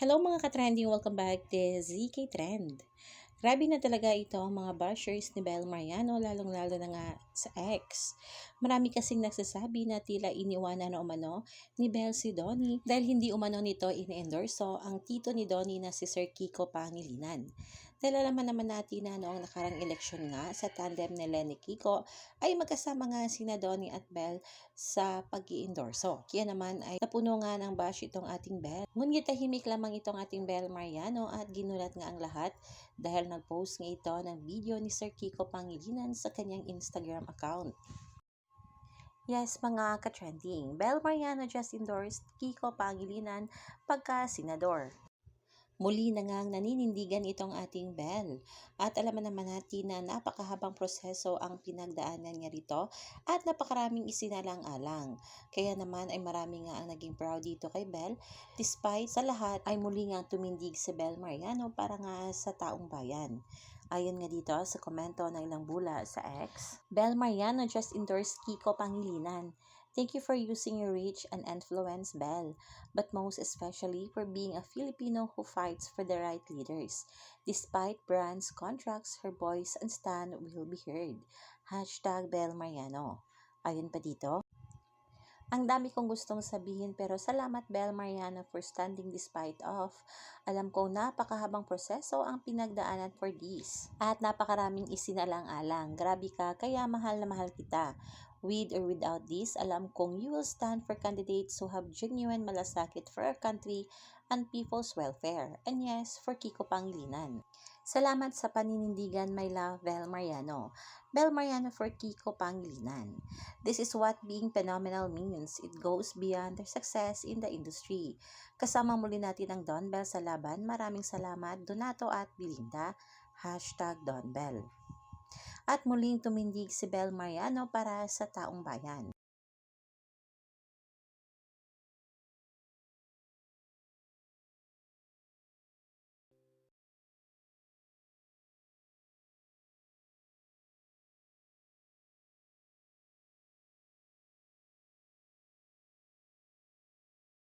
Hello mga ka-trending! Welcome back to ZK Trend. Grabe na talaga ito ang mga bashers ni Bel Mariano, lalong-lalo na nga sa ex. Marami kasing nagsasabi na tila iniwanan na umano ni Bel si Donnie dahil hindi umano nito ini-endorso ang tito ni Donnie na si Sir Kiko Pangilinan. Dahil alam naman natin na noong nakarang eleksyon nga sa tandem ni Lenny Kiko ay magkasama nga sina Donnie at Bel sa pag-iendorso. Kaya naman ay napuno nga ng bash itong ating Bel. Ngunit tahimik lamang itong ating Bel Mariano at ginulat nga ang lahat dahil nag-post nga ito ng video ni Sir Kiko Pangilinan sa kanyang Instagram account. Yes, mga ka-trending, Bel Mariano just endorsed Kiko Pangilinan pagka-senador. Muli na ngang naninindigan itong ating Bel. At alam naman natin na napakahabang proseso ang pinagdaanan niya rito at napakaraming isinalang-alang. Kaya naman ay marami nga ang naging proud dito kay Bel. Despite sa lahat ay muli nga tumindig si Bel Mariano para nga sa taong bayan. Ayon nga dito sa komento ng ilang bula sa X, Bel Mariano just endorsed Kiko Pangilinan. Thank you for using your reach and influence, Bel, but most especially for being a Filipino who fights for the right leaders. Despite brands, contracts, her voice and stand will be heard. Hashtag Bel Mariano. Ayon pa dito, ang dami kong gustong sabihin pero salamat Bel Mariano for standing despite of. Alam kong napakahabang proseso ang pinagdaanan for this. At napakaraming isinalang-alang. Grabe ka, kaya mahal na mahal kita. With or without this, alam kong you will stand for candidates who have genuine malasakit for our country and people's welfare. And yes, for Kiko Pangilinan. Salamat sa paninindigan, my love, Bel Mariano. Bel Mariano for Kiko Pangilinan. This is what being phenomenal means. It goes beyond their success in the industry. Kasama muli natin ang Don Bel sa laban. Maraming salamat, Donato at Belinda. Hashtag Don Bel. At muling tumindig si Bel Mariano para sa taong bayan.